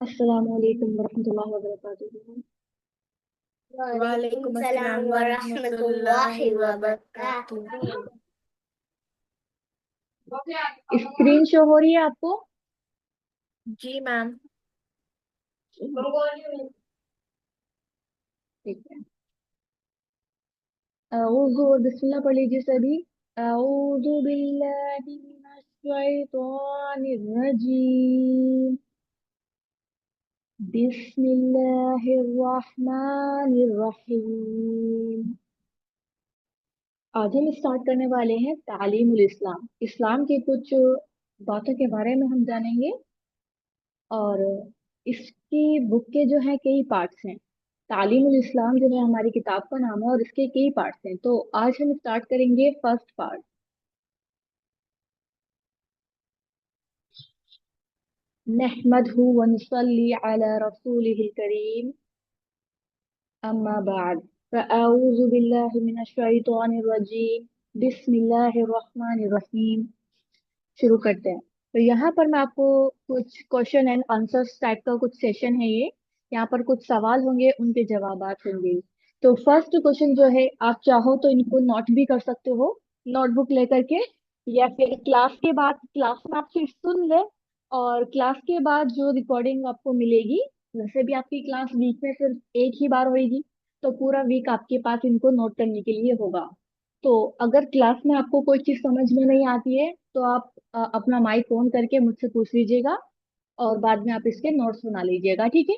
अस्सलामु अलैकुम वरहमतुल्लाहि वबरकातुहू। वालेकुम वालेकुम अस्सलाम सलाम व वरहमतुल्लाहि रहमतुल्लाहि व वबरकातुहू। बरकातुहू। स्क्रीन शो हो रही है आपको? जी मैम। ठीक है। औज़ु बिस्मिल्लाह पढ़ लीजिए सभी। औज़ु बिल्लाहि मिनश शैतानिर रजीम। बिस्मिल्लाहिर रहमानिर रहीम। आज हम स्टार्ट करने वाले हैं तालीमुल इस्लाम। इस्लाम के कुछ बातों के बारे में हम जानेंगे। और इसकी बुक के जो है कई पार्ट्स हैं। तालीमुल इस्लाम जो है हमारी किताब का नाम है और इसके कई पार्ट्स हैं। तो आज हम स्टार्ट करेंगे फर्स्ट पार्ट। नहमदहु व नुसल्ली अला रसूलिहिल करीम, अम्मा बाद, फ़अऊज़ु बिल्लाहि मिनश शैतानिर रजीम, बिस्मिल्लाहिर रहमानिर रहीम। शुरू करते हैं। तो यहाँ पर मैं आपको कुछ क्वेश्चन एंड आंसर्स टाइप का कुछ सेशन है ये। यहाँ पर कुछ सवाल होंगे, उनके जवाबात होंगे। तो फर्स्ट क्वेश्चन जो है, आप चाहो तो इनको नोट भी कर सकते हो नोटबुक लेकर के, या फिर क्लास के बाद क्लास में आप सिर्फ सुन ले, और क्लास के बाद जो रिकॉर्डिंग आपको मिलेगी, वैसे भी आपकी क्लास वीक में सिर्फ एक ही बार होगी, तो पूरा वीक आपके पास इनको नोट करने के लिए होगा। तो अगर क्लास में आपको कोई चीज समझ में नहीं आती है तो आप अपना माइक ऑन करके मुझसे पूछ लीजिएगा, और बाद में आप इसके नोट्स बना लीजिएगा, ठीक है।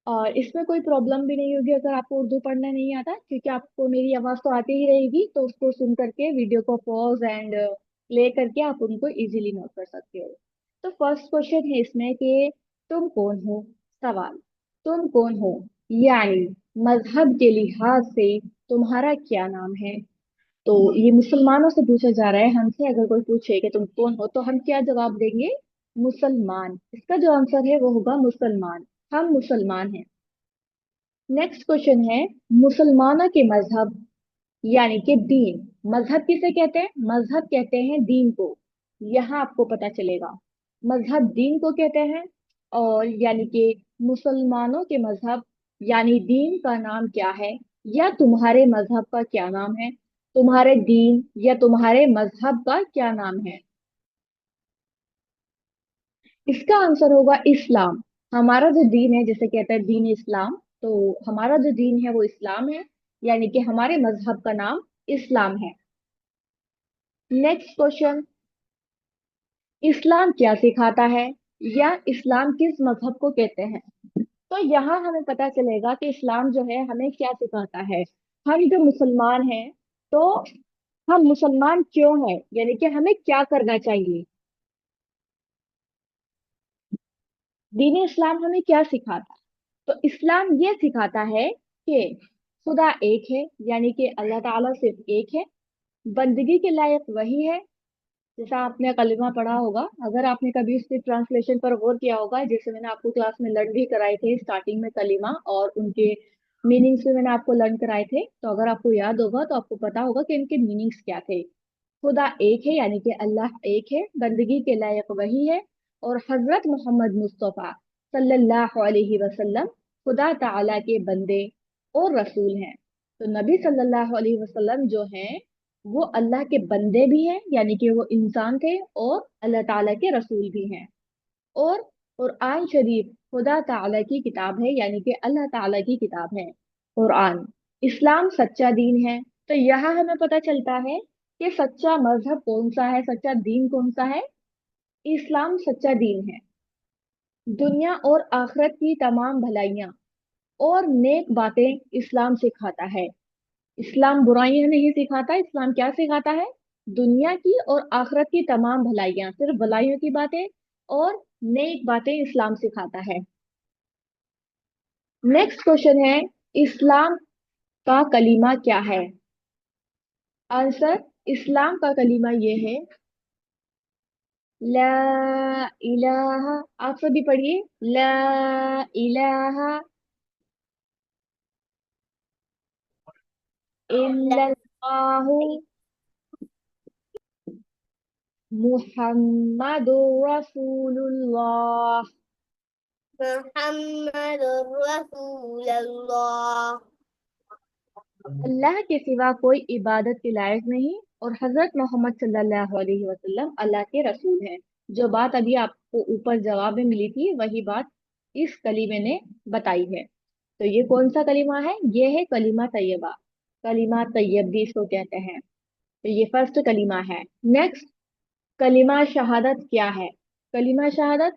और इसमें कोई प्रॉब्लम भी नहीं होगी अगर आपको उर्दू पढ़ना नहीं आता, क्योंकि आपको मेरी आवाज तो आती ही रहेगी, तो उसको सुन करके वीडियो को पॉज एंड प्ले करके आप उनको इजीली नोट कर सकते हो। तो फर्स्ट क्वेश्चन है इसमें कि तुम कौन हो। सवाल, तुम कौन हो यानी मजहब के लिहाज से तुम्हारा क्या नाम है। तो ये मुसलमानों से पूछा जा रहा है। हमसे अगर कोई पूछे कि तुम कौन हो, तो हम क्या जवाब देंगे? मुसलमान। इसका जो आंसर है वो होगा मुसलमान। हम मुसलमान हैं। नेक्स्ट क्वेश्चन है, मुसलमानों के मजहब यानी कि दीन। मजहब किसे कहते हैं? मजहब कहते हैं दीन को। यहाँ आपको पता चलेगा मजहब दीन को कहते हैं। और यानी कि मुसलमानों के मजहब यानी दीन का नाम क्या है, या तुम्हारे मजहब का क्या नाम है। तुम्हारे दीन या तुम्हारे मजहब का क्या नाम है। इसका आंसर होगा इस्लाम। हमारा जो दीन है, जैसे कहते हैं दीन इस्लाम, तो हमारा जो दीन है वो इस्लाम है, यानी कि हमारे मजहब का नाम इस्लाम है। नेक्स्ट क्वेश्चन, इस्लाम क्या सिखाता है, या इस्लाम किस मजहब को कहते हैं। तो यहाँ हमें पता चलेगा कि इस्लाम जो है हमें क्या सिखाता है। हम जो मुसलमान हैं, तो हम मुसलमान क्यों हैं, यानी कि हमें क्या करना चाहिए। दीन इस्लाम हमें क्या सिखाता है? तो इस्लाम ये सिखाता है कि खुदा एक है, यानी कि अल्लाह ताला सिर्फ एक है। बंदगी के लायक वही है। जैसा आपने कलिमा पढ़ा होगा, अगर आपने कभी उसके ट्रांसलेशन पर गौर किया होगा, जैसे मैंने आपको क्लास में लर्न भी कराए थे स्टार्टिंग में कलिमा और उनके मीनिंग्स भी मैंने आपको लर्न कराए थे, तो अगर आपको याद होगा तो आपको पता होगा कि इनके मीनिंग्स क्या थे। खुदा एक है यानी कि अल्लाह एक है, बंदगी के लायक वही है, और हजरत मोहम्मद मुस्तफ़ा सल्लल्लाहु अलैहि वसल्लम खुदा ताला के बंदे और रसूल हैं। तो नबी सल्लल्लाहु अलैहि वसल्लम जो हैं वो अल्लाह के बंदे भी हैं, यानी कि वो इंसान थे, और अल्लाह ताला के रसूल भी हैं। और कुरान शरीफ खुदा ताला की किताब है, यानी कि अल्लाह ताला की किताब है कुरान। इस्लाम सच्चा दीन है। तो यहाँ हमें पता चलता है कि सच्चा मजहब कौन सा है, सच्चा दीन कौन सा है। इस्लाम सच्चा दीन है। दुनिया और आखिरत की तमाम भलाइयां और नेक बातें इस्लाम सिखाता है। इस्लाम बुराइयां नहीं सिखाता। इस्लाम क्या सिखाता है? दुनिया की और आखिरत की तमाम भलाइयां, सिर्फ भलाइयों की बातें और नेक बातें इस्लाम सिखाता है। नेक्स्ट क्वेश्चन है, इस्लाम का कलीमा क्या है। आंसर, इस्लाम का कलीमा ये है, ला इलाहा। आप सभी पढ़िए, ला इलाहा ला इल्लल्लाहु मुहम्मदुर रसूलुल्लाह। محمد رسول اللہ. अल्लाह के सिवा कोई इबादत के लायक नहीं और हजरत मोहम्मद सल्लल्लाहु अलैहि वसल्लम अल्लाह के रसूल हैं। जो बात अभी आपको ऊपर जवाब में मिली थी वही बात इस कलीमे ने बताई है। तो ये कौन सा कलीमा है? ये है कलीमा तैयबा। कलीमा तैयब भी इसको कहते हैं। तो ये फर्स्ट कलीमा है। नेक्स्ट, कलीमा शहादत क्या है? कलीमा शहादत,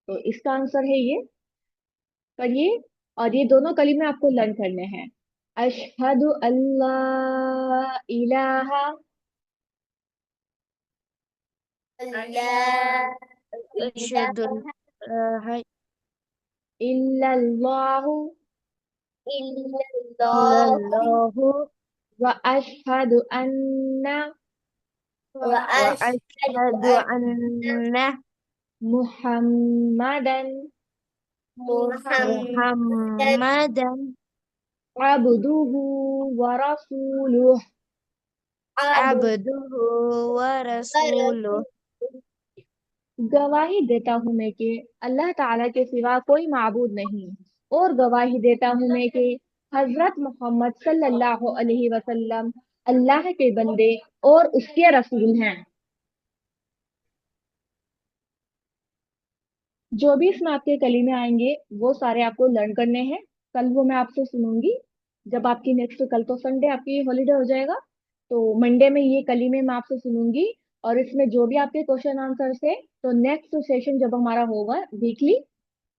तो इसका आंसर है ये, करिए। और ये दोनों कलीमे आपको लर्न करने हैं। अशहदु अल्लाह इलाहा اللہ أشهد الہ أن لا إله इल्लल्लाहु الا إلا اللہ الله व अशहदु अन्ना واشهد وأشهد ان أن मुहम्मदन محمدا محمدا अब्दुहु व रसूलुह। عبد عبده ورسوله. ورسوله. गवाही देता हूँ मैं कि अल्लाह ताला के सिवा कोई माबूद नहीं, और गवाही देता हूँ मैं कि हजरत मोहम्मद सल्लल्लाहु अलैहि वसल्लम अल्लाह के बंदे और उसके रसूल हैं। जो भी इसमें आपके कलीमे आएंगे वो सारे आपको लर्न करने हैं। कल वो मैं आपसे सुनूंगी, जब आपकी नेक्स्ट, कल तो संडे आपकी हॉलीडे हो जाएगा, तो मंडे में ये कलीमे मैं आपसे सुनूंगी। और इसमें जो भी आपके क्वेश्चन आंसर है, तो नेक्स्ट सेशन जब हमारा होगा वीकली,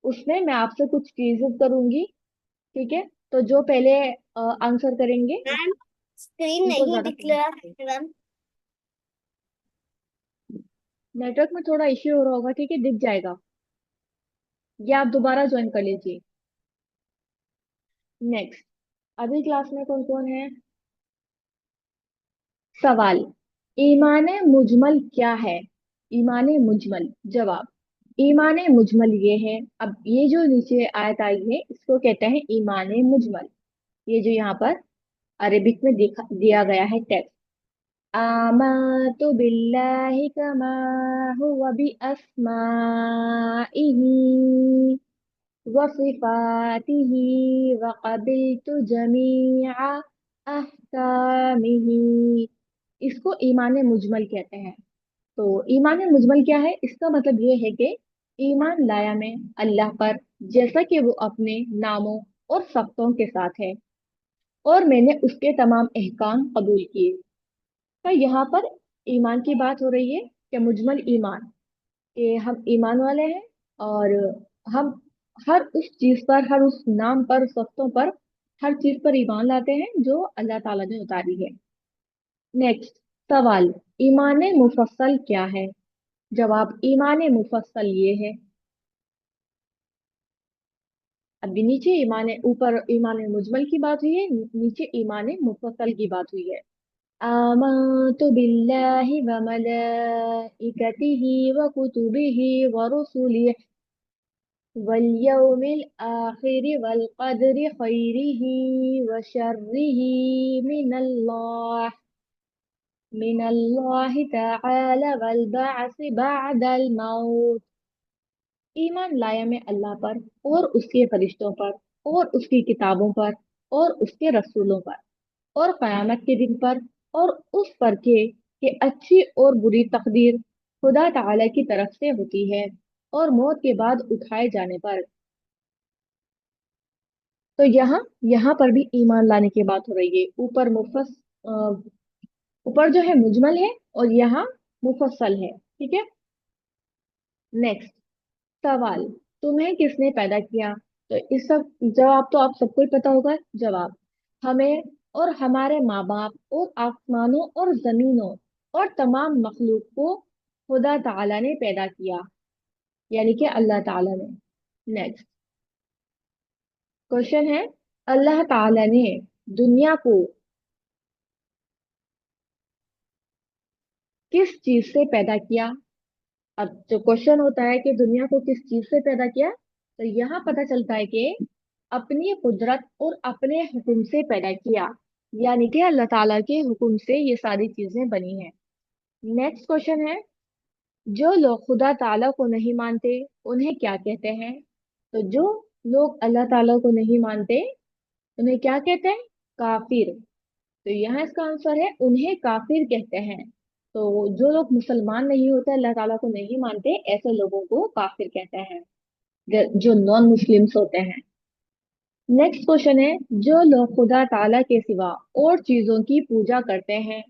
उसमें मैं आपसे कुछ क्विज़ करूंगी। ठीक है? तो जो पहले आंसर करेंगे मैम स्क्रीन उनको नहीं ज्यादा दिख पॉइंट रहा मिलेंगे। है मैम. नेटवर्क में थोड़ा इश्यू हो रहा होगा, ठीक है, दिख जाएगा, या आप दोबारा ज्वाइन कर लीजिए। नेक्स्ट, अभी क्लास में कौन कौन है? सवाल, ईमान मुजमल क्या है? ईमान मुजमल, जवाब, ईमान मुजमल ये है, अब ये जो नीचे आयत आई है इसको कहते हैं ईमान मुजमल। ये जो यहाँ पर अरेबिक में दिया गया है टेक्स्ट, आमन्तु बिल्लाहि कमा हुवा बि अस्माइही व सिफातिही व क़बिलतु जमीअ अहकामिही। इसको ईमान मुजमल कहते हैं। तो ईमान मुजमल क्या है? इसका मतलब ये है कि ईमान लाया मैं अल्लाह पर, जैसा कि वो अपने नामों और सिफतों के साथ है, और मैंने उसके तमाम अहकाम कबूल किए। तो यहाँ पर ईमान की बात हो रही है कि मुजमल ईमान, कि हम ईमान वाले हैं, और हम हर उस चीज पर, हर उस नाम पर, सिफतों पर, हर चीज पर ईमान लाते हैं जो अल्लाह ताला ने उतारी है। नेक्स्ट सवाल, ईमान मुफस्सल क्या है? जवाब, ईमान मुफस्सल ये है, अभी नीचे ईमान, ऊपर ईमान मुजमल की बात हुई है, नीचे ईमान मुफस्सल की बात हुई है। आमन्तु बिल्लाहि व मलाइकतिही व कुतुबिही व रुसुलिही वल यौमिल आखिरि वल क़द्रि खैरिही व शर्रिही मिनल्लाहि तआला वल बअस बअदल मौत। ईमान लाया मैं अल्लाह पर और उसके फरिश्तों पर और उसकी किताबों पर और उसके रसूलों पर और कयामत के दिन पर, और उस पर कि अच्छी और बुरी तकदीर खुदा ताला की तरफ से होती है, और मौत के बाद उठाए जाने पर। तो यहाँ यहाँ पर भी ईमान लाने की बात हो रही है। ऊपर अ, ऊपर जो है मुजमल है और यहाँ मुफस्सल है। ठीक है? नेक्स्ट सवाल, तुम्हें किसने पैदा किया? तो इस सब जवाब तो आप सबको ही पता होगा। जवाब, हमें और हमारे माँ बाप और आसमानों और जमीनों और तमाम मखलूक को खुदा ताला ने पैदा किया, यानी कि अल्लाह ताला ने। नेक्स्ट क्वेश्चन है, अल्लाह ताला ने दुनिया को किस चीज से पैदा किया? अब जो क्वेश्चन होता है कि दुनिया को किस चीज से पैदा किया, तो यहाँ पता चलता है कि अपनी कुदरत और अपने हुक्म से पैदा किया, यानी कि अल्लाह ताला के हुक्म से ये सारी चीजें बनी हैं। नेक्स्ट क्वेश्चन है, जो लोग खुदा ताला को नहीं मानते उन्हें क्या कहते हैं? तो जो लोग अल्लाह ताला को नहीं मानते उन्हें क्या कहते हैं? काफिर। तो यहाँ इसका आंसर है उन्हें काफिर कहते हैं। तो जो लोग मुसलमान नहीं होते, अल्लाह ताला को नहीं मानते, ऐसे लोगों को काफिर कहते हैं, जो नॉन मुस्लिम्स होते हैं। नेक्स्ट क्वेश्चन है, जो लोग खुदा ताला के सिवा और चीजों की पूजा करते हैं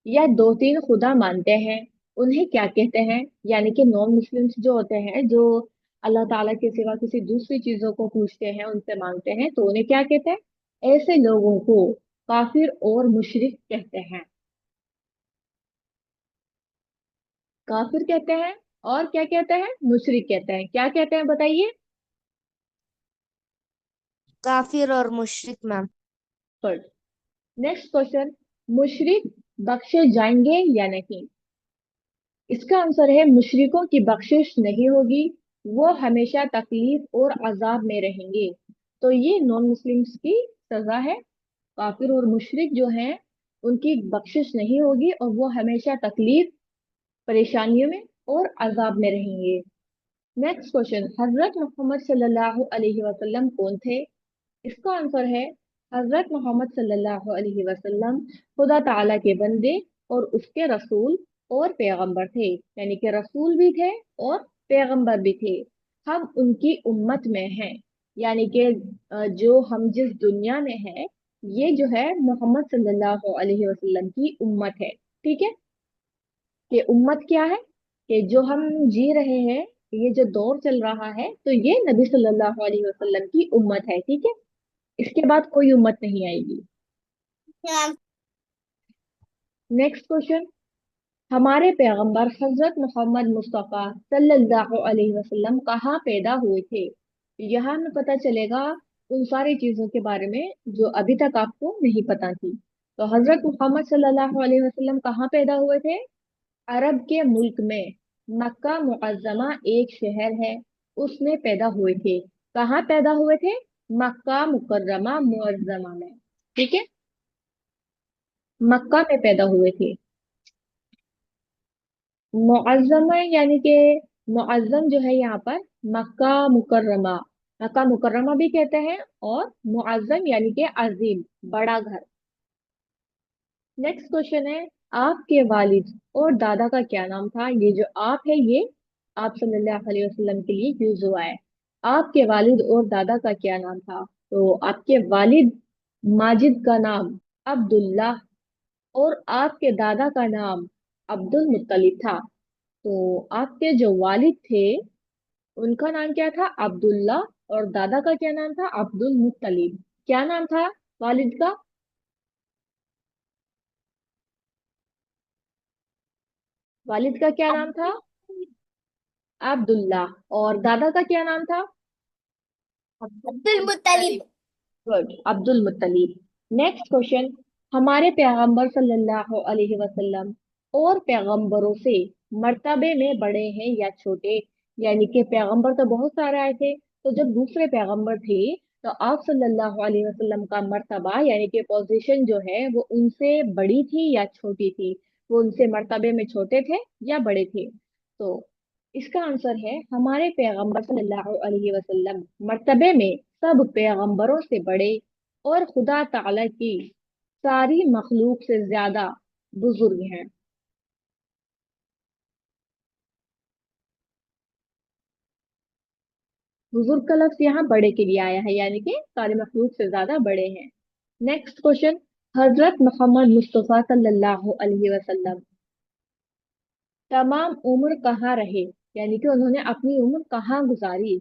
या दो तीन खुदा मानते हैं उन्हें क्या कहते हैं? यानी कि नॉन मुस्लिम्स जो होते हैं, जो अल्लाह ताला के सिवा किसी दूसरी चीजों को पूछते हैं, उनसे मांगते हैं, तो उन्हें क्या कहते हैं? ऐसे लोगों को काफिर और मुशरिक कहते हैं। काफिर कहते हैं और क्या कहते हैं? मुशरिक कहते हैं। क्या कहते हैं बताइए? काफिर और मुशरिक मैम। गुड। नेक्स्ट क्वेश्चन, मुशरिक बख्शे जाएंगे या नहीं? इसका आंसर है मुशरिकों की बख्शिश नहीं होगी, वो हमेशा तकलीफ और अजाब में रहेंगे। तो ये नॉन मुस्लिम्स की सजा है। काफिर और मुशरिक जो हैं उनकी बख्शिश नहीं होगी और वो हमेशा तकलीफ, परेशानियों में और अजाब में रहेंगे। नेक्स्ट क्वेश्चन, हजरत मोहम्मद सल्लल्लाहु अलैहि वसल्लम कौन थे? इसका आंसर है हजरत मोहम्मद सल्लल्लाहु अलैहि वसल्लम खुदा ताला के बंदे और उसके रसूल और पैगंबर थे। यानी कि रसूल भी थे और पैगंबर भी थे। हम उनकी उम्मत में हैं। यानी कि जो हम जिस दुनिया में है, ये जो है मोहम्मद सल्लल्लाहु अलैहि वसल्लम की उम्मत है। ठीक है? कि उम्मत क्या है? कि जो हम जी रहे हैं, ये जो दौर चल रहा है, तो ये नबी सल्लल्लाहु अलैहि वसल्लम की उम्मत है। ठीक है? इसके बाद कोई उम्मत नहीं आएगी। नेक्स्ट क्वेश्चन, हमारे पैगंबर हजरत मोहम्मद मुस्तफ़ा सल्लल्लाहु अलैहि वसल्लम कहाँ पैदा हुए थे? यहाँ हमें पता चलेगा उन सारी चीजों के बारे में जो अभी तक आपको नहीं पता थी। तो हजरत मोहम्मद सल्लल्लाहु अलैहि वसल्लम कहाँ पैदा हुए थे? अरब के मुल्क में मक्का मुअज्जमा एक शहर है, उसमें पैदा हुए थे। कहाँ पैदा हुए थे? मक्का मुकर्रमा मुअज्जमा में। ठीक है? मक्का में पैदा हुए थे। मुअज्जम है, यानी कि मुअज्जम जो है यहाँ पर मक्का मुकर्रमा, मक्का मुकर्रमा भी कहते हैं, और मुअज्जम यानी कि अजीम, बड़ा घर। नेक्स्ट क्वेश्चन है, आपके वालिद और दादा का क्या नाम था? ये जो आप है, ये आप सल्लल्लाहु अलैहि वसल्लम के लिए यूज हुआ है। आपके वालिद और दादा का क्या नाम था? तो आपके वालिद माजिद का नाम अब्दुल्ला और आपके दादा का नाम अब्दुल मुत्तलिब था। तो आपके जो वालिद थे उनका नाम क्या था? अब्दुल्ला। और दादा का क्या नाम था? अब्दुल मुत्तलिब। क्या नाम था वालिद का? वालिद का क्या नाम था? अब्दुल्ला। और दादा का क्या नाम था? Abdul मुत्तलिब। Good, Abdul मुत्तलिब। Next question, हमारे पैगंबर सल्लल्लाहु अलैहि वसल्लम और पैगंबरों से मर्तबे में बड़े हैं या छोटे? यानी कि पैगंबर तो बहुत सारे आए थे, तो जब दूसरे पैगंबर थे, तो आप सल्लल्लाहु अलैहि वसल्लम का मर्तबा यानी कि पोजीशन जो है वो उनसे बड़ी थी या छोटी थी? वो उनसे मर्तबे में छोटे थे या बड़े थे? तो इसका आंसर है हमारे पैगंबर सल्लल्लाहु अलैहि वसल्लम मर्तबे में सब पैगंबरों से बड़े और खुदा ताला की सारी मखलूक से ज्यादा बुजुर्ग हैं। बुजुर्ग का लफ्ज यहाँ बड़े के लिए आया है, यानी कि सारी मखलूक से ज्यादा बड़े हैं। नेक्स्ट क्वेश्चन, हजरत मोहम्मद मुस्तफ़ा सल्लल्लाहु अलैहि वसल्लम तमाम उम्र कहाँ रहे? यानी कि उन्होंने अपनी उम्र कहाँ गुजारी?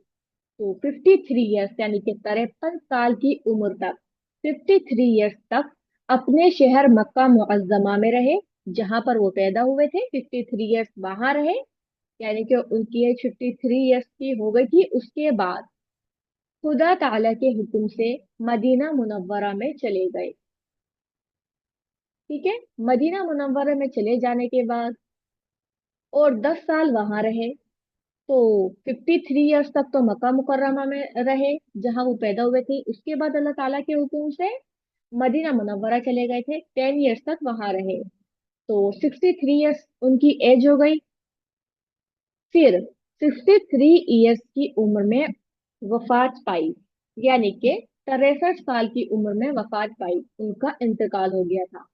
तो 53 ईयर्स यानी कि 53 साल की उम्र तक, 53 ईयर्स तक अपने शहर मक्का मुअज्जमा में रहे, जहां पर वो पैदा हुए थे। 53 ईयर्स वहां रहे, यानी कि उनकी एज 53 ईयर्स की हो गई थी। उसके बाद खुदा ताला के हुक्म से मदीना मुनव्वरा में चले गए। ठीक है? मदीना मुनव्वरा में चले जाने के बाद और 10 साल वहां रहे। तो 53 ईयर्स तक तो मक्का मुकर्रमा में रहे, जहां वो पैदा हुए थे। उसके बाद अल्लाह ताला के हुक्म से मदीना मुनव्वरा चले गए थे, 10 ईयर्स तक वहां रहे। तो 63 ईयर्स उनकी एज हो गई। फिर 63 ईयर्स की उम्र में वफात पाई, यानी कि 63 साल की उम्र में वफात पाई, उनका इंतकाल हो गया था।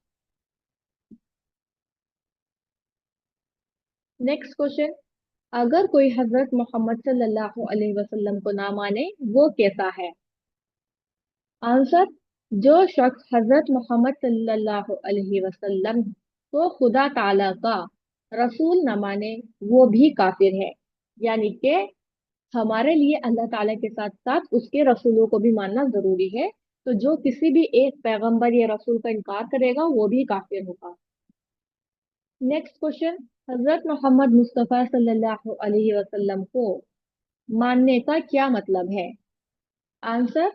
नेक्स्ट क्वेश्चन, अगर कोई हजरत मोहम्मद सल्लल्लाहु अलैहि वसल्लम को ना माने वो कैसा है? आंसर, जो शख्स हजरत मोहम्मद सल्लल्लाहु अलैहि वसल्लम को खुदा ताला का रसूल न माने वो भी काफिर है। यानी कि हमारे लिए अल्लाह ताला के साथ साथ उसके रसूलों को भी मानना जरूरी है। तो जो किसी भी एक पैगंबर या रसूल का इनकार करेगा वो भी काफिर होगा। नेक्स्ट क्वेश्चन, हजरत मोहम्मद मुस्तफ़ा सल्लल्लाहु अलैहि वसल्लम को मानने का क्या मतलब है? आंसर,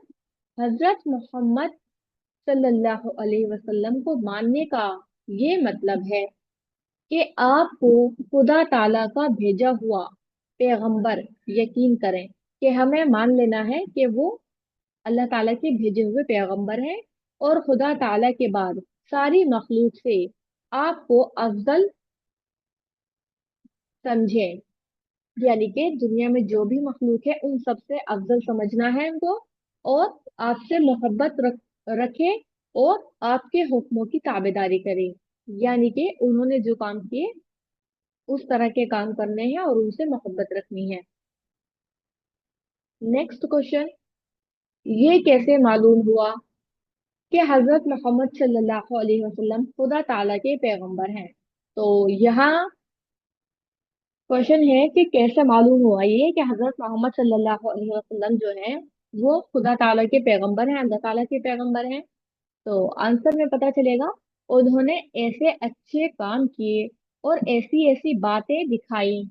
हजरत मोहम्मद सल्लल्लाहु अलैहि वसल्लम को मानने का ये मतलब है कि आपको खुदा ताला का भेजा हुआ पैगंबर यकीन करें, कि हमें मान लेना है कि वो अल्लाह ताला के भेजे हुए पैगंबर हैं और खुदा ताला के बाद सारी मखलूक से आपको अफजल समझें। यानी कि दुनिया में जो भी मखलूक है उन सबसे अफजल समझना है उनको, और आपसे मोहब्बत रखे और आपके हुक्मों की ताबेदारी करें। यानी कि उन्होंने जो काम किए उस तरह के काम करने हैं और उनसे मोहब्बत रखनी है। नेक्स्ट क्वेश्चन, ये कैसे मालूम हुआ कि हजरत मोहम्मद सल्लल्लाहु अलैहि वसल्लम खुदा ताला के पैगंबर हैं? तो यहाँ क्वेश्चन है कि कैसे मालूम हुआ ये कि हजरत मोहम्मद सल्लल्लाहु अलैहि वसल्लम जो है वो खुदा ताला के पैगंबर हैं, अल्लाह ताला के पैगंबर हैं। तो आंसर में पता चलेगा, उन्होंने ऐसे अच्छे काम किए और ऐसी ऐसी बातें दिखाई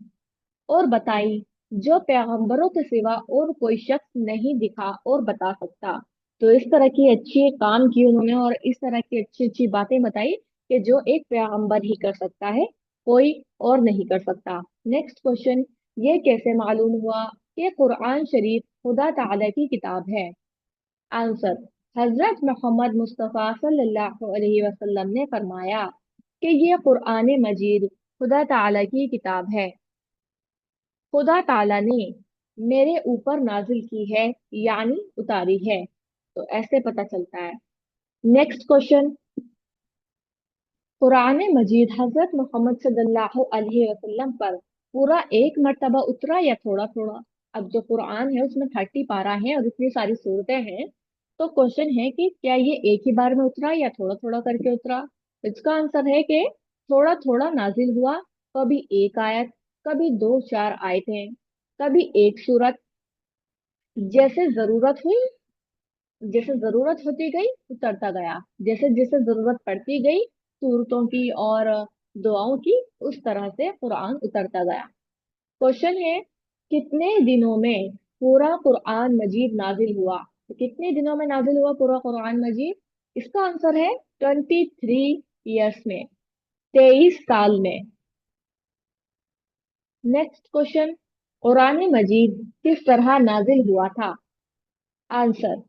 और बताई जो पैगंबरों के सिवा और कोई शख्स नहीं दिखा और बता सकता। तो इस तरह की अच्छी काम की उन्होंने और इस तरह की अच्छी अच्छी बातें बताई कि जो एक पैगंबर ही कर सकता है, कोई और नहीं कर सकता। नेक्स्ट क्वेश्चन, ये कैसे मालूम हुआ कि कुरान शरीफ खुदा ताला की किताब है? आंसर, हजरत मोहम्मद मुस्तफ़ा सल्लल्लाहु अलैहि वसल्लम ने फरमाया कि ये कुरान मजीद खुदा ताला की किताब है, खुदा ताला ने मेरे ऊपर नाजिल की है, यानी उतारी है। तो ऐसे पता चलता है। नेक्स्ट क्वेश्चन, कुरान मजीद हजरत मोहम्मद सल्लल्लाहु अलैहि वसल्लम पर पूरा एक मर्तबा उतरा या थोड़ा थोड़ा? अब जो कुरान है उसमें 30 पारा है और इतनी सारी सूरतें हैं, तो क्वेश्चन है कि क्या ये एक ही बार में उतरा या थोड़ा थोड़ा करके उतरा? इसका आंसर है कि थोड़ा थोड़ा नाजिल हुआ। कभी एक आयत, कभी दो चार आयतें, कभी एक सूरत, जैसे जरूरत हुई, जैसे जरूरत होती गई उतरता गया, जैसे जैसे जरूरत पड़ती गई सूरतों की और दुआओं की, उस तरह से कुरान उतरता गया। क्वेश्चन है, कितने दिनों में पूरा कुरान मजीद नाजिल हुआ? तो कितने दिनों में नाजिल हुआ पूरा कुरान मजीद? इसका आंसर है 23 ईयर्स में, 23 साल में। नेक्स्ट क्वेश्चन, कुरान मजीद किस तरह नाजिल हुआ था? आंसर,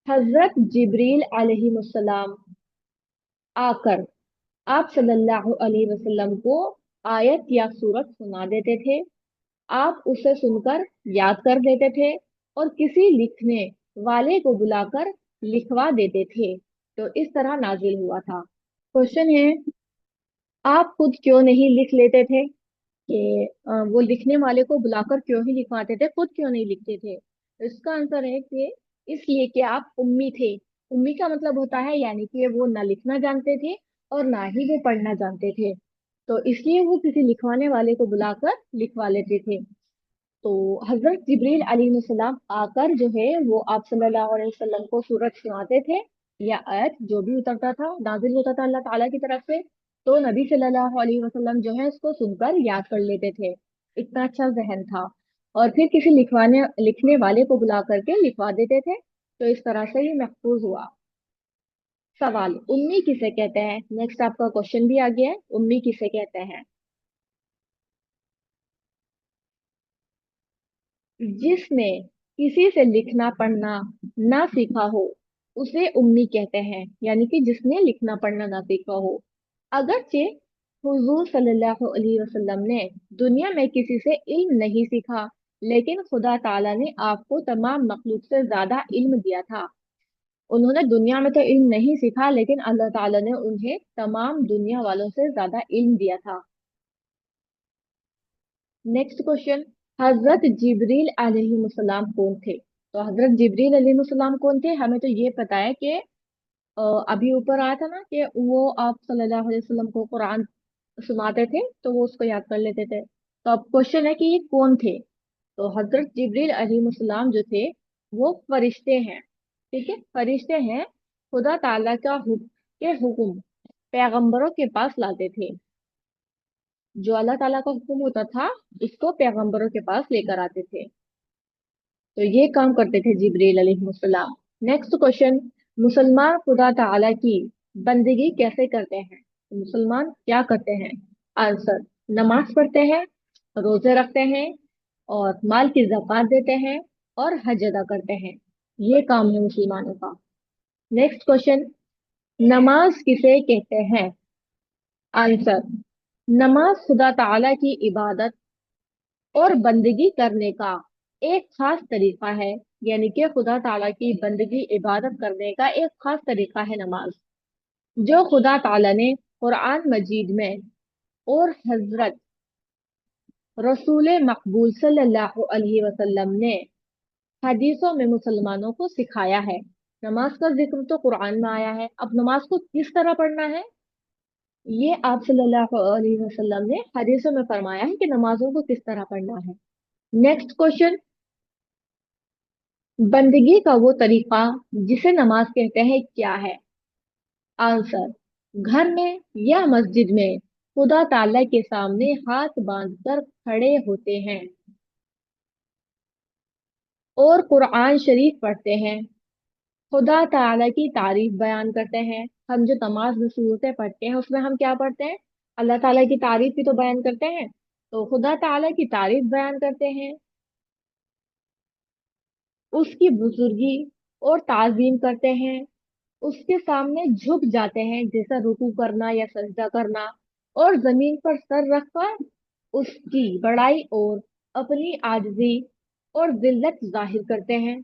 हजरत जिब्रील अलैहिस्सलाम आकर आप सल्लल्लाहु अलैहि वसल्लम को आयत या सूरत सुना देते थे, आप उसे सुनकर याद कर देते थे और किसी लिखने वाले को बुलाकर लिखवा देते थे। तो इस तरह नाजिल हुआ था। क्वेश्चन है, आप खुद क्यों नहीं लिख लेते थे? कि वो लिखने वाले को बुलाकर क्यों ही लिखवाते थे, खुद क्यों नहीं लिखते थे? इसका आंसर है कि इसलिए कि आप उम्मी थे। उम्मी का मतलब होता है यानी कि वो ना लिखना जानते थे और ना ही वो पढ़ना जानते थे। तो इसलिए वो किसी लिखवाने वाले को बुलाकर लिखवा लेते थे। तो हजरत जिब्रील अलैहिस्सलाम आकर जो है वो आप सल्लल्लाहु अलैहि वसल्लम को सूरत सुनाते थे या आयत जो भी उतरता था नाजिल होता था अल्लाह ताला की तरफ से। तो नबी सल्लल्लाहु अलैहि वसल्लम जो है उसको सुनकर याद कर लेते थे, इतना अच्छा जहन था। और फिर किसी लिखने वाले को बुला करके लिखवा देते थे। तो इस तरह से ये महफूज हुआ। सवाल, उम्मी किसे कहते हैं? नेक्स्ट आपका क्वेश्चन भी आ गया है, उम्मी किसे कहते हैं? जिसने किसी से लिखना पढ़ना ना सीखा हो उसे उम्मी कहते हैं, यानी कि जिसने लिखना पढ़ना ना सीखा हो। अगरचे हुजूर सल्लल्लाहु अलैहि वसल्लम ने दुनिया में किसी से इल्म नहीं सीखा, लेकिन खुदा ताला ने आपको तमाम मखलूक से ज्यादा इल्म दिया था। उन्होंने दुनिया में तो इल्म नहीं सीखा, लेकिन अल्लाह ताला ने उन्हें तमाम दुनिया वालों से ज्यादा इल्म दिया था। नेक्स्ट क्वेश्चन, हजरत जिब्रील अलैहिस्सलाम कौन थे? तो हजरत जिब्रील अलैहिस्सलाम कौन थे? हमें तो ये पता है कि अभी ऊपर आया था ना कि वो आप सल्लल्लाहु अलैहि वसल्लम को कुरान सुनाते थे, तो वो उसको याद कर लेते थे। तो अब क्वेश्चन है कि ये कौन थे? तो हजरत जिब्रील अलैहिस्सलाम जो थे वो फरिश्ते हैं। ठीक है, फरिश्ते हैं। खुदा ताला का के हुक्म पैगंबरों के पास लाते थे। जो अल्लाह ताला का हुक्म होता था उसको पैगंबरों के पास लेकर आते थे। तो ये काम करते थे जिब्रील अलैहिस्सलाम। नेक्स्ट क्वेश्चन, मुसलमान खुदा ताला की बंदगी कैसे करते हैं? तो मुसलमान क्या करते हैं? आंसर, नमाज पढ़ते हैं, रोजे रखते हैं, और माल की ज़कात देते हैं, और हज अदा करते हैं। ये काम है मुसलमानों का। नेक्स्ट क्वेश्चन, नमाज किसे कहते हैं? आंसर, नमाज खुदा ताला की इबादत और बंदगी करने का एक खास तरीका है। यानी कि खुदा ताला की बंदगी इबादत करने का एक खास तरीका है नमाज, जो खुदा ताला ने कुरान मजीद में और हजरत रसूल मकबूल सल्लल्लाहु अलैहि वसल्लम ने हदीसों में मुसलमानों को सिखाया है। नमाज का जिक्र तो कुरान में आया है, अब नमाज को किस तरह पढ़ना है ये आप सल्लल्लाहु अलैहि वसल्लम ने हदीसों में फरमाया है कि नमाजों को किस तरह पढ़ना है। नेक्स्ट क्वेश्चन, बंदगी का वो तरीका जिसे नमाज कहते हैं क्या है? आंसर, घर में या मस्जिद में खुदा ताला के सामने हाथ बांधकर खड़े होते हैं और कुरान शरीफ पढ़ते हैं, खुदा ताला की तारीफ बयान करते हैं। हम जो नमाज में सूरतें पढ़ते हैं उसमें हम क्या पढ़ते हैं? अल्लाह ताला की तारीफ भी तो बयान करते हैं। तो खुदा ताला की तारीफ बयान करते हैं, उसकी बुजुर्गी और ताजीम करते हैं, उसके सामने झुक जाते हैं जैसा रुकू करना या सजदा करना, और जमीन पर सर रखकर उसकी बड़ाई और अपनी आजिज़ी और जिल्लत जाहिर करते हैं।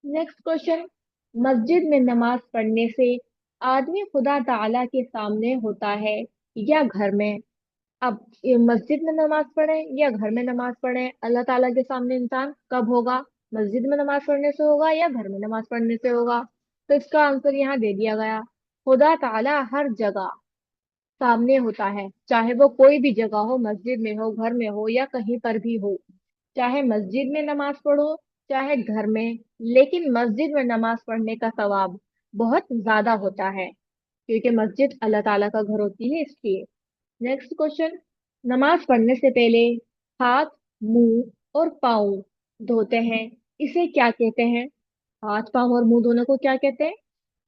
नेक्स्ट क्वेश्चन, मस्जिद में नमाज पढ़ने से आदमी खुदा ताला के सामने होता है या घर में? अब ये मस्जिद में नमाज पढ़े या घर में नमाज पढ़े, अल्लाह ताला के सामने इंसान कब होगा? मस्जिद में नमाज पढ़ने से होगा या घर में नमाज पढ़ने से होगा? तो इसका आंसर यहाँ दे दिया गया। खुदा ताला हर जगह सामने होता है, चाहे वो कोई भी जगह हो, मस्जिद में हो, घर में हो, या कहीं पर भी हो। चाहे मस्जिद में नमाज पढ़ो, चाहे घर में, लेकिन मस्जिद में नमाज पढ़ने का सवाब बहुत ज्यादा होता है, क्योंकि मस्जिद अल्लाह ताला का घर होती है इसलिए। नेक्स्ट क्वेश्चन, नमाज पढ़ने से पहले हाथ, मुंह और पाँव धोते हैं, इसे क्या कहते हैं? हाथ, पाँव और मुंह धोने को क्या कहते हैं?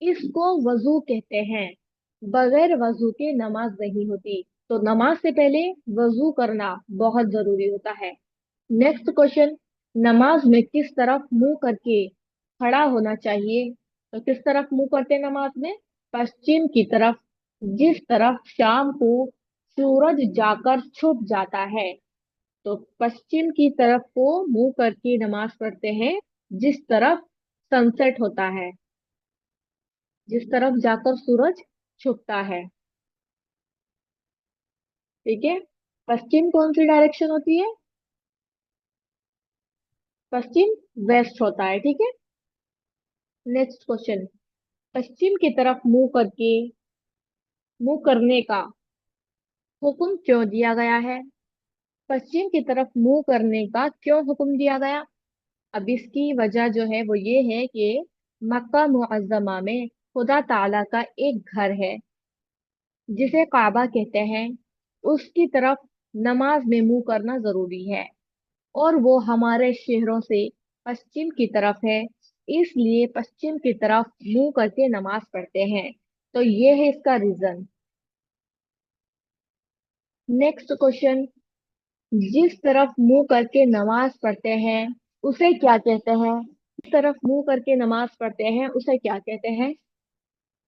इसको वजू कहते हैं। बगैर वजू के नमाज नहीं होती, तो नमाज से पहले वजू करना बहुत जरूरी होता है। नेक्स्ट क्वेश्चन, नमाज में किस तरफ मुंह करके खड़ा होना चाहिए? तो किस तरफ मुंह करते हैं नमाज में? पश्चिम की तरफ, जिस तरफ शाम को सूरज जाकर छुप जाता है। तो पश्चिम की तरफ को मुंह करके नमाज पढ़ते हैं, जिस तरफ सनसेट होता है, जिस तरफ जाकर सूरज छुपता है। ठीक है, पश्चिम कौन सी डायरेक्शन होती है? पश्चिम वेस्ट होता है। ठीक है, नेक्स्ट क्वेश्चन, पश्चिम की तरफ मुंह करने का हुक्म क्यों दिया गया है? पश्चिम की तरफ मुंह करने का क्यों हुक्म दिया गया? अब इसकी वजह जो है वो ये है कि मक्का मुअज्जमा में खुदा ताला का एक घर है जिसे काबा कहते हैं, उसकी तरफ नमाज में मुंह करना जरूरी है, और वो हमारे शहरों से पश्चिम की तरफ है, इसलिए पश्चिम की तरफ मुंह करके नमाज पढ़ते हैं। तो ये है इसका रीजन। नेक्स्ट क्वेश्चन, जिस तरफ मुंह करके नमाज पढ़ते हैं उसे क्या कहते हैं? जिस तरफ मुंह करके नमाज पढ़ते हैं उसे क्या कहते हैं?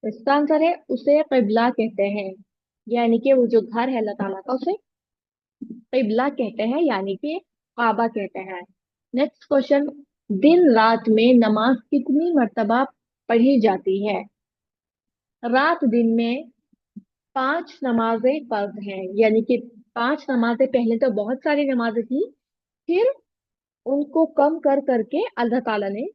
तो इसका आंसर है उसे क़िबला कहते हैं, यानी कि वो जो घर है अल्लाह ताला का उसे क़िबला कहते हैं, यानी कि काबा कहते हैं। नेक्स्ट क्वेश्चन, दिन रात में नमाज कितनी मर्तबा पढ़ी जाती है? रात दिन में 5 नमाजें फर्ज हैं, यानी कि 5 नमाजें, पहले तो बहुत सारी नमाजें थी, फिर उनको कम कर करके अल्लाह ताला ने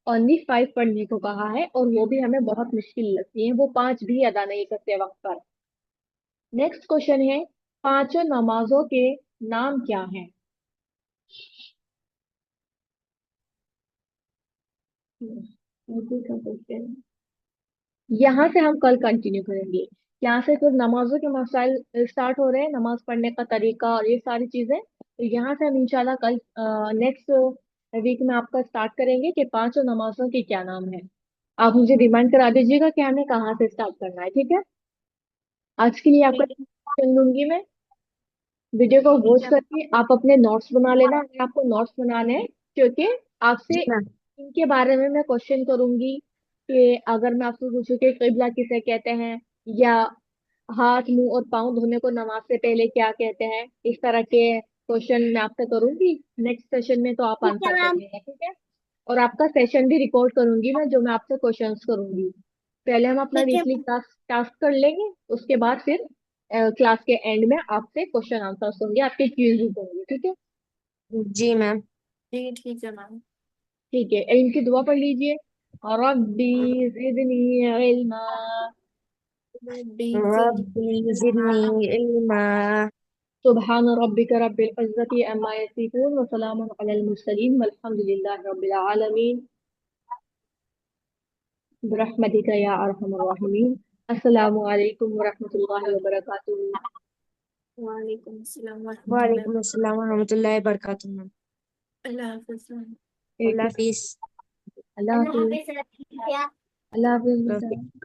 ओनली 5 पढ़ने को कहा है, और वो भी हमें बहुत मुश्किल लगती है, वो 5 भी अदा नहीं करते वक्त पर। नेक्स्ट क्वेश्चन है, पांचों नमाजों के नाम क्या हैं? उर्दू का क्वेश्चन, यहाँ से हम कल कंटिन्यू करेंगे। यहाँ से फिर नमाजों के मसाइल स्टार्ट हो रहे हैं, नमाज पढ़ने का तरीका और ये सारी चीजें, तो यहाँ से हम इंशाल्लाह कल नेक्स्ट वीक में आपका स्टार्ट करेंगे कि पांचों नमाजों के क्या नाम है। आप मुझे रिमाइंड करा दीजिएगा कि हमें कहाँ से स्टार्ट करना है, ठीक है? आज के लिए आपका क्वेश्चन दूंगी मैं, वीडियो को वॉच करके आप अपने नोट्स बना लेना अगर आपको नोट्स बनाने हैं, क्योंकि आपसे जी मैम। इनके बारे में मैं क्वेश्चन करूंगी कि अगर मैं आपसे पूछूं कि किबला किसे कहते हैं, या हाथ मुंह और पाँव धोने को नमाज से पहले क्या कहते हैं, इस तरह के क्वेश्चन मैं आपसे करूंगी नेक्स्ट सेशन में, तो आप ठीक है आंसर मैम। करिएगा, ठीक है? और आपका सेशन भी रिकॉर्ड करूंगी मैं, जो मैं आपसे क्वेश्चंस करूंगी। पहले हम अपना ठीक है वीकली टास्क टास्क कर लेंगे, उसके बाद फिर क्लास के एंड में आपसे क्वेश्चन आंसर्स होंगे, आपके क्यूज होंगे, ठीक है? जी मैम। ठीक है मैम। ठीक है, इनकी दुआ पढ़ लीजिए। रब्बी जिदनी इल्मा। रब्बी ज़िदनी इल्मा। सुब्हान रब्बिका रब्बिल इज्जति अम्मा यसिफून व सलामुन अलल मुरसलीन वल्हम्दुलिल्लाहि रब्बिल आलमीन बिरहमतिका या अरहमर राहिमीन। अस्सलामु अलैकुम व रहमतुल्लाहि व बरकातुहू। वालेकुम अस्सलाम वरहमतुल्लाह। वालेकुम अस्सलाम वरहमतुल्लाहि वबरकातुहू मैम। अल्लाह हाफ़िज़ मैम। ठीक अल्लाह है, हाफिज। अल्लाह अल्लाह हाफिज। हाफ़िज़। अल्लाह हाफिज अल्लाह बेटा। हाफिज।